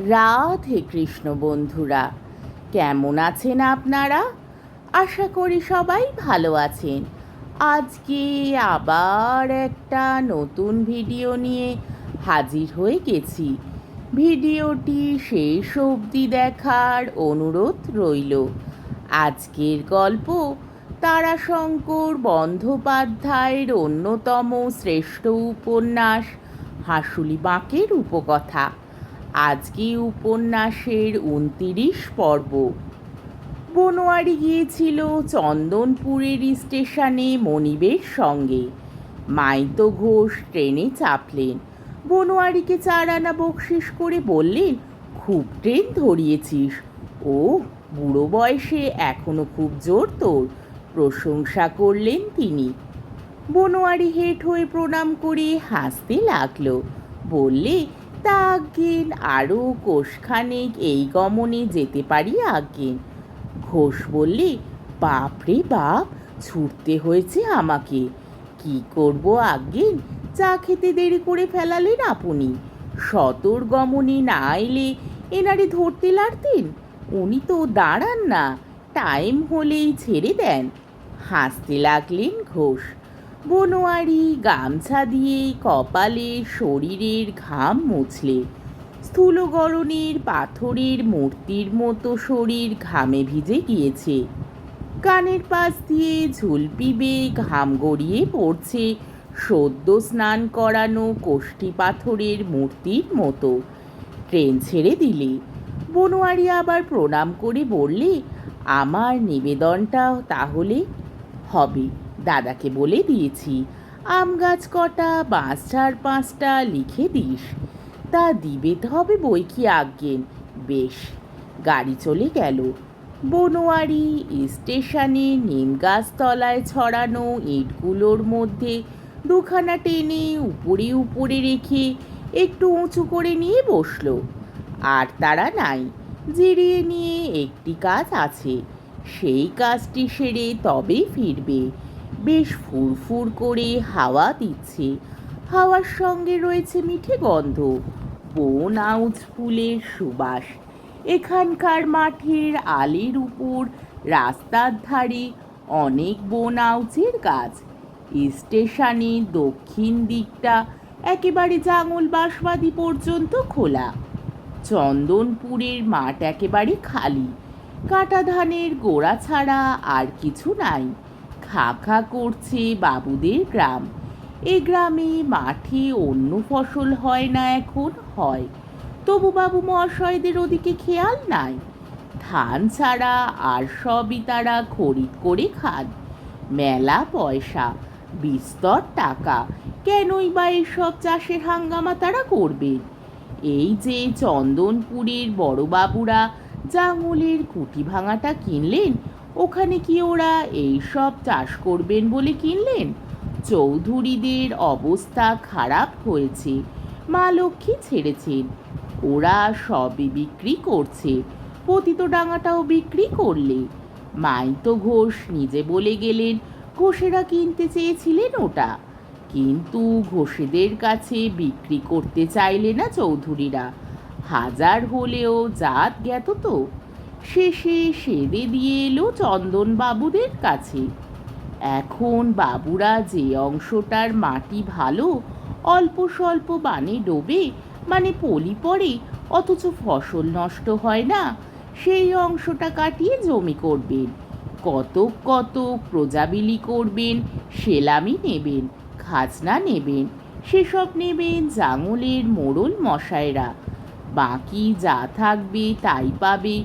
রাধে কৃষ্ণ বন্ধুরা, কেমন আছেন আপনারা? আশা করি সবাই ভালো আছেন। আজকে আবার একটা নতুন ভিডিও নিয়ে হাজির হয়ে গেছি। ভিডিওটি শেষ অবধি দেখার অনুরোধ রইল। আজকের গল্প তারাশঙ্কর বন্দ্যোপাধ্যায়ের অন্যতম শ্রেষ্ঠ উপন্যাস হাঁসুলি বাঁকের উপকথা। আজকে উপন্যাসের ২৯ পর্ব। বনোয়ারি গিয়েছিল চন্দনপুরের স্টেশনে মনিবের সঙ্গে। মাইতো ঘোষ ট্রেনে চাপলেন। বনোয়ারিকে ৪ আনা বকশিস করে বললেন, খুব ট্রেন ধরিয়েছিস। ও বুড়ো বয়সে এখনো খুব জোর তোর, প্রশংসা করলেন তিনি। বনোয়ারি হেঁট হয়ে প্রণাম করে হাসতে লাগলো। বললে, তা আজ্ঞেন আরও কোষখানেক এই গমনে যেতে পারি আজ্ঞেন। ঘোষ বললে, বাপরে বাপ, ছুটতে হয়েছে আমাকে। কি করব আজ্ঞেন, চা খেতে দেরি করে ফেলালেন আপনি। সতর গমনে না এলে এনারে ধরতে লারতেন। উনি তো দাঁড়ান না, টাইম হলেই ছেড়ে দেন। হাসতে লাগলেন ঘোষ। বনোয়ারি গামছা দিয়ে কপালে শরীরের ঘাম মুছলে। স্থূল গড়নের পাথরের মূর্তির মতো শরীর ঘামে ভিজে গিয়েছে। কানের পাশ দিয়ে ঝুলপিবে ঘাম গড়িয়ে পড়ছে সদ্য স্নান করানো কোষ্ঠী পাথরের মূর্তির মতো। ট্রেন ছেড়ে দিলে। বনোয়ারি আবার প্রণাম করে বললে, আমার নিবেদনটা তাহলে হবে। দাদাকে বলে দিয়েছি, আম গাছ কটা, বাঁশ ঝাড় ৫টা লিখে দিস। তা দিবে হবে বই কি আজ্ঞেন। বেশ। গাড়ি চলে গেল। বনোয়ারি স্টেশনে নিমগাছতলায় ছড়ানো ইটগুলোর মধ্যে দুখানা টেনে উপরে উপরে রেখে একটু উঁচু করে নিয়ে বসল। আর তারা নাই। জিরিয়ে নিয়ে একটি কাজ আছে, সেই কাজটি সেরে তবেই ফিরবে। বেশ ফুরফুর করে হাওয়া দিচ্ছে। হাওয়ার সঙ্গে রয়েছে মিঠে গন্ধ, বন আউচ ফুলের সুবাস। এখানকার মাঠের আলের উপর রাস্তার ধারে অনেক বন আউচের গাছ। স্টেশনের দক্ষিণ দিকটা একেবারে জাঙল বাঁশবাদি পর্যন্ত খোলা। চন্দনপুরের মাঠ একেবারে খালি। কাটা ধানের গোড়া ছাড়া আর কিছু নাই। খা খা করছে বাবুদের গ্রাম। এ গ্রামে মাঠে অন্য ফসল হয় না, এখন হয়, তবু বাবু মহাশয়দের ওদিকে খেয়াল নাই। ধান ছাড়া আর সবই তারা খরিদ করে খান। মেলা পয়সা, বিস্তর টাকা, কেনই বা এসব চাষের হাঙ্গামা তারা করবেন? এই যে চন্দনপুরের বড়বাবুরা জাঙলের কুটি ভাঙাটা কিনলেন, ওখানে কি ওরা এই সব চাষ করবেন বলে কিনলেন? চৌধুরীদের অবস্থা খারাপ হয়েছে, মা লক্ষ্মী ছেড়েছেন, ওরা সবই বিক্রি করছে। পতিত ডাঙাটাও বিক্রি করলে। মাইতো ঘোষ নিজে বলে গেলেন ঘোষেরা কিনতে চেয়েছিলেন ওটা, কিন্তু ঘোষেদের কাছে বিক্রি করতে চাইলে না চৌধুরীরা। হাজার হলেও জাত জ্ঞাত তো। শেষে সেদে দিয়ে এলো চন্দনবাবুদের কাছে। এখন বাবুরা যে অংশটার মাটি ভালো, অল্প স্বল্প বানে ডোবে, মানে পলি পড়ে, অথচ ফসল নষ্ট হয় না, সেই অংশটা কাটিয়ে জমি করবেন। কতক কতক প্রজাবিলি করবেন, সেলামি নেবেন, খাজনা নেবেন। সেসব নেবেন জাঙলের মোড়ল মশাইরা। বাকি যা থাকবে তাই পাবে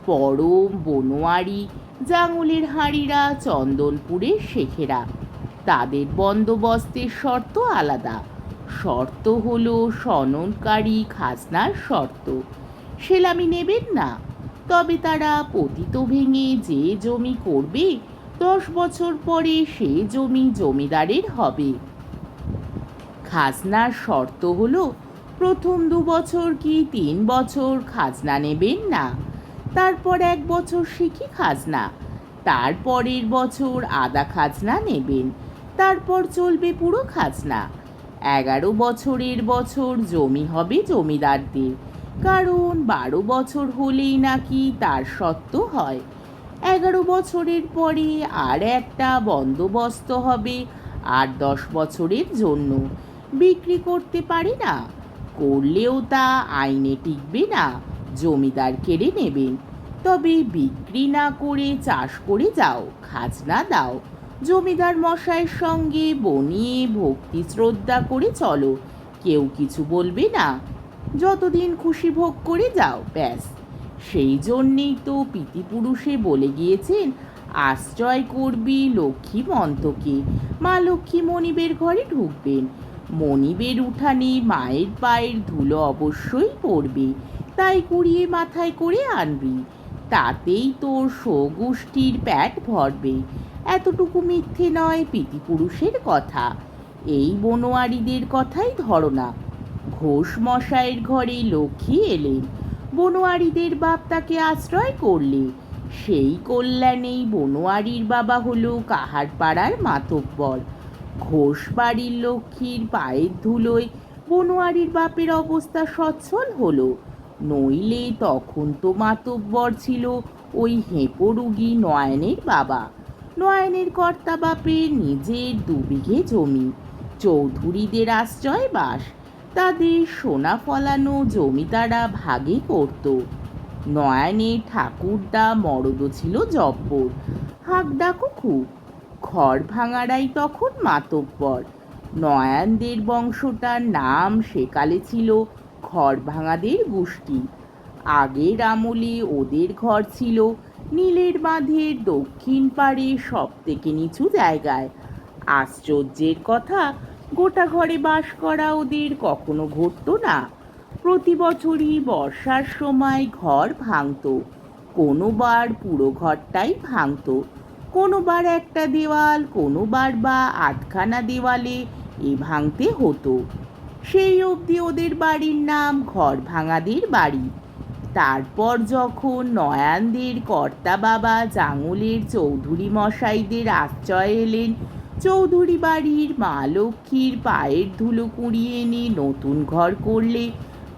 পরম, বনোয়ারি, জাঙলের হাঁড়িরা, চন্দনপুরের শেখেরা। তাদের বন্দোবস্তের শর্ত আলাদা। শর্ত হলো সনদকারী খাজনার শর্ত। সেলামি নেবেন না। তবে তারা পতিত ভেঙে যে জমি করবে, 10 বছর পরে সে জমি জমিদারের হবে। খাজনার শর্ত হলো প্রথম 2 বছর কি 3 বছর খাজনা নেবেন না, তারপর 1 বছর শিখি খাজনা, তারপরের বছর আধা খাজনা নেবেন, তারপর চলবে পুরো খাজনা। 11 বছরের বছর জমি হবে জমিদারদের, কারণ 12 বছর হলেই নাকি তার সত্ত্ব হয়। 11 বছরের পরে আর একটা বন্দোবস্ত হবে, আর 10 বছরের জন্য বিক্রি করতে পারে না। করলেও তা আইনে টিকবে না, জমিদার কেড়ে নেবেন। তবে বিক্রি না করে চাষ করে যাও, খাজনা দাও, জমিদার মশাইয়ের সঙ্গে বনিয়ে ভক্তি শ্রদ্ধা করে চলো, কেউ কিছু বলবে না। যতদিন খুশি ভোগ করে যাও, ব্যাস। সেই জন্যেই তো পিতৃপুরুষে বলে গিয়েছেন, আশ্রয় করবি লক্ষ্মী মন্তকে, মা লক্ষ্মী মনিবের ঘরে ঢুকবেন। মনিবের উঠানে মায়ের পায়ের ধুলো অবশ্যই পড়বে, তাই কুড়িয়ে মাথায় করে আনবি, তাতেই তোর স্বগোষ্ঠীর পেট ভরবে। এতটুকু মিথ্যে নয় পিতৃপুরুষের কথা। এই বনোয়ারিদের কথাই ধরো না। ঘোষ মশাইয়ের ঘরে লক্ষ্মী এলেন, বনোয়ারিদের বাপ তাকে আশ্রয় করলে। সেই কল্যাণেই বনোয়ারির বাবা হলো কাহারপাড়ার মাতব্বর। ঘোষ বাড়ির লক্ষ্মীর পায়ের ধুলোয় বনোয়ারির বাপের অবস্থা সচ্ছল হলো। নইলে তখন তো মাতব্বর ছিল ওই হেঁপো রুগী নয়নের বাবা। নয়নের কর্তা বাপের নিজের 2 বিঘে জমি, চৌধুরীদের আশ্রয় বাস। তাদের সোনা ফলানো জমি তারা ভাগে করত। নয়নের ঠাকুরদা মরদ ছিল জব্বর, হাঁক ডাকও খুব। খড় ভাঙারাই তখন মাতব্বর। নয়নদের বংশটার নাম সেকালে ছিল খড় ভাঙাদের গোষ্ঠী। আগের আমলে ওদের ঘর ছিল নীলের বাঁধের দক্ষিণ পাড়ে সব থেকে নিচু জায়গায়। আশ্চর্যের কথা, গোটা ঘরে বাস করা ওদের কখনো ঘটত না। প্রতি বছরই বর্ষার সময় ঘর ভাঙত। কোনোবার পুরো ঘরটাই ভাঙত, কোনোবার একটা দেওয়াল, কোনোবার বা আধখানা দেওয়ালে ভাঙতে হতো। সেই অবধি ওদের বাড়ির নাম ঘর ভাঙাদের বাড়ি। তারপর যখন নয়ানদের কর্তা বাবা জাঙলের চৌধুরী মশাইদের আশ্রয় এলেন, চৌধুরী বাড়ির মা লক্ষ্মীর পায়ের ধুলো কুড়িয়ে এনে নতুন ঘর করলে,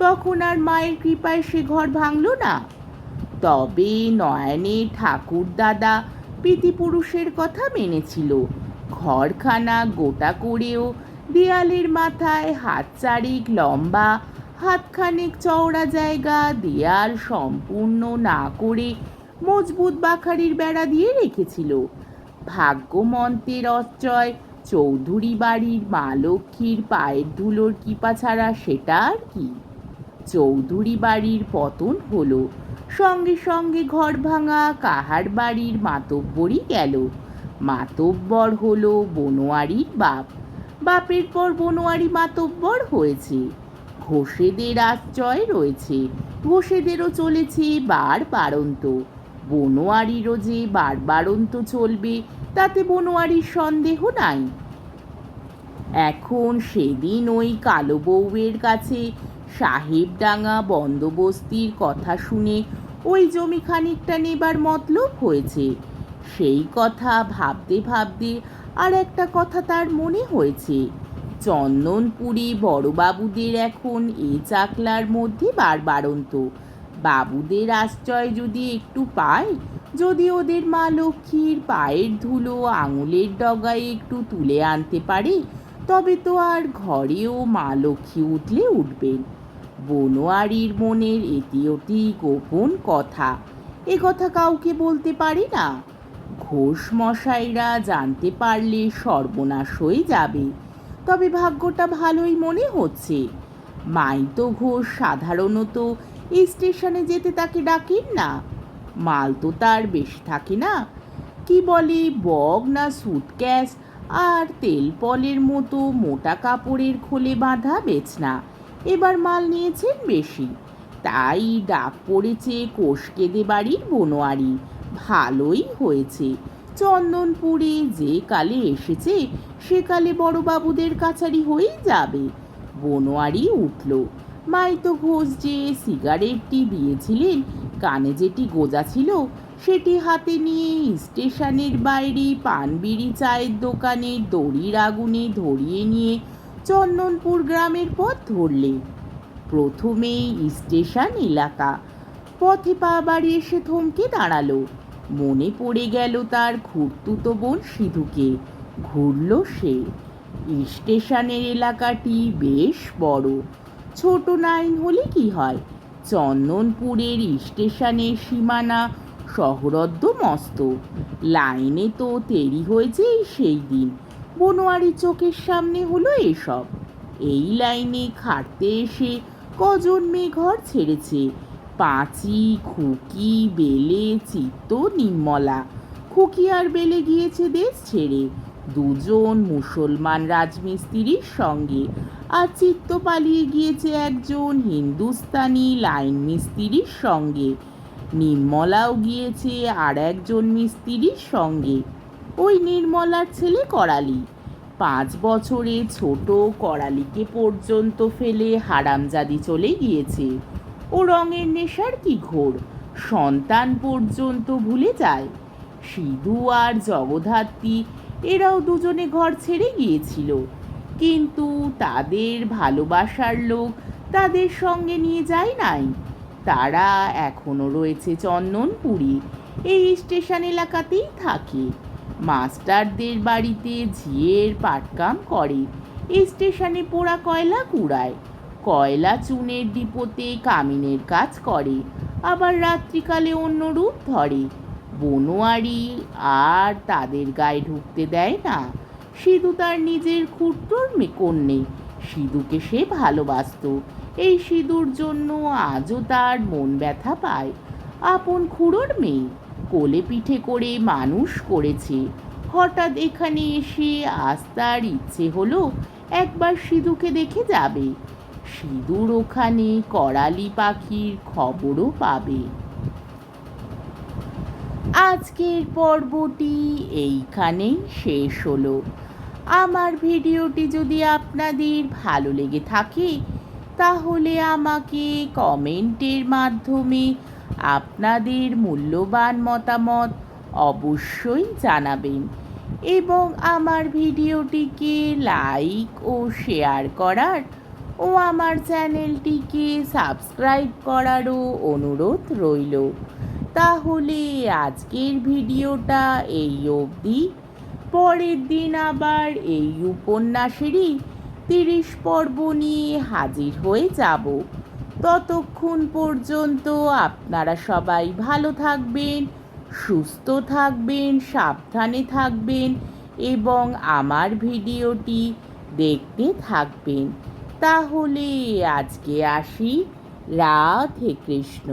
তখন আর মায়ের কৃপায় সে ঘর ভাঙল না। তবে নয়নের ঠাকুর দাদা পিতৃপুরুষের কথা মেনেছিল। ঘরখানা গোটা করেও দেয়ালের মাথায় 1.5 লম্বা, হাতখানেক চওড়া জায়গা দেয়াল সম্পূর্ণ না করে মজবুত বাখারির বেড়া দিয়ে রেখেছিল। ভাগ্যমন্তের অশ্চয় চৌধুরী বাড়ির মা লক্ষ্মীর পায়ের ধুলোর কৃপা ছাড়া সেটা আর কি। চৌধুরী বাড়ির পতন হলো, সঙ্গে সঙ্গে ঘর ভাঙা কাহার বাড়ির মাতব্বরই গেল। মাতব্বর হলো বনোয়ারির বাপ, বাপের পর বনোয়ারি মাতব্বর হয়েছে। ঘোষেদের আশ্রয় রয়েছে, ঘোষেদেরও চলেছে বাড়ন্ত। বনোয়ারিরও যে বাড়ন্ত চলবে, তাতে বনোয়ারির সন্দেহ নাই। এখন সেদিন ওই কালো বউয়ের কাছে সাহেবডাঙ্গা বন্দোবস্তির কথা শুনে ওই জমি খানিকটা নেবার মতলব হয়েছে। সেই কথা ভাবতে ভাবতে আর একটা কথা তার মনে হয়েছে। চন্দনপুরে বড়বাবুদের এখন এ চাকলার মধ্যে বাড়ন্ত। বাবুদের আশ্রয় যদি একটু পায়, যদি ওদের মা লক্ষ্মীর পায়ের ধুলো আঙুলের ডগায় একটু তুলে আনতে পারে, তবে তো আর ঘরেও মা লক্ষ্মী উঠলে উঠবেন। বনোয়ারির মনের এটি ওটি গোপন কথা, এ কথা কাউকে বলতে পারে না। ঘোষ মশাইরা জানতে পারলে সর্বনাশ হয়ে যাবে। তবে ভাগ্যটা ভালোই মনে হচ্ছে। মাইতো ঘোষ সাধারণত এই স্টেশনে যেতে তাকে ডাকেন না। মাল তো তার বেশি থাকে না, কি বলে বগ না সুটক্যাস আর তেলপলের মতো মোটা কাপড়ের খোলে বাঁধা বেচনা, এবার মাল নিয়েছেন বেশি। তাই ডাক পড়েছে কোষকেদে বাড়ির বনোয়ারি। ভালোই হয়েছে, চন্দনপুরে যে কালে এসেছে সেকালে বড়বাবুদের কাছারি হয়েই যাবে। বনোয়ারি উঠল। মাইতো ঘোষ যে সিগারেটটি দিয়েছিলেন, কানে যেটি গোজা ছিল, সেটি হাতে নিয়ে স্টেশনের বাইরে পানবিড়ি চায়ের দোকানে দড়ির আগুনে ধরিয়ে নিয়ে চন্দনপুর গ্রামের পথ ধরলে। প্রথমেই স্টেশন এলাকা। পথে পা বাড়িয়ে এসে থমকে দাঁড়ালো। মনে পড়ে গেল তার খুড়তুতো বোন সিধুকে। ঘুরল সে। স্টেশনের এলাকাটি বেশ বড়। ছোট লাইন হলে কি হয়, চন্দনপুরের স্টেশনের সীমানা শহরদ্দ মস্ত। লাইনে তো দেরি হয়েছে সেই দিন। বনোয়ারি চোখের সামনে হলো এসব। এই লাইনে খাটতে এসে কজন মেয়ে ঘর ছেড়েছে। পাঁচি, খুকি, বেলে, চিত্ত, নির্মলা। খুকি আর বেলে গিয়েছে দেশ ছেড়ে দুজন মুসলমান রাজমিস্ত্রির সঙ্গে, আর চিত্ত পালিয়ে গিয়েছে একজন হিন্দুস্তানি লাইন মিস্ত্রির সঙ্গে। নির্মলাও গিয়েছে আর একজন মিস্ত্রির সঙ্গে, ওই নির্মলার ছেলে করালি। 5 বছরে ছোট করালিকে পর্যন্ত ফেলে হারামজাদি চলে গিয়েছে। ও রঙের নেশার কি ঘোর, সন্তান পর্যন্ত ভুলে যায়। সিধু আর জগদ্ধাত্রী এরাও দুজনে ঘর ছেড়ে গিয়েছিল, কিন্তু তাদের ভালোবাসার লোক তাদের সঙ্গে নিয়ে যায় নাই। তারা এখনো রয়েছে চন্দনপুরে, এই স্টেশন এলাকাতেই থাকে। মাস্টারদের বাড়িতে ঝিয়ের পাটকাম করে, স্টেশনে পোড়া কয়লা কুড়ায়। কয়লা চুনের ডিপোতে কামিনের কাজ করে, আবার রাত্রিকালে অন্য রূপ ধরে। বনোয়ারি আর তাদের গায়ে ঢুকতে দেয় না। সিধু তার নিজের খুড়তুর কন্যে, সিধুকে সে ভালোবাসত। এই সিধুর জন্য আজও তার মন ব্যথা পায়। আপন খুড়োর মেয়ে, কোলে পিঠে করে মানুষ করেছে। হঠাৎ এখানে এসে আজ তার ইচ্ছে হলো একবার সিধুকে দেখে যাবে। সিধুর ওখানে করালি পাখির খবরও পাবে। আজকের পর্বটি এইখানেই শেষ হলো। আমার ভিডিওটি যদি আপনাদের ভালো লেগে থাকে তাহলে আমাকে কমেন্টের মাধ্যমে আপনাদের মূল্যবান মতামত অবশ্যই জানাবেন, এবং আমার ভিডিওটিকে লাইক ও শেয়ার করার ও আমার চ্যানেলটিকে সাবস্ক্রাইব করারও অনুরোধ রইল। তাহলে আজকের ভিডিওটা এই অবধি। পরের দিন আবার এই উপন্যাসেরই 30 পর্ব নিয়ে হাজির হয়ে যাব। ততক্ষণ পর্যন্ত আপনারা সবাই ভালো থাকবেন, সুস্থ থাকবেন, সাবধানে থাকবেন এবং আমার ভিডিওটি দেখতে থাকবেন। তাহলে আজকে আসি। রাধে কৃষ্ণ।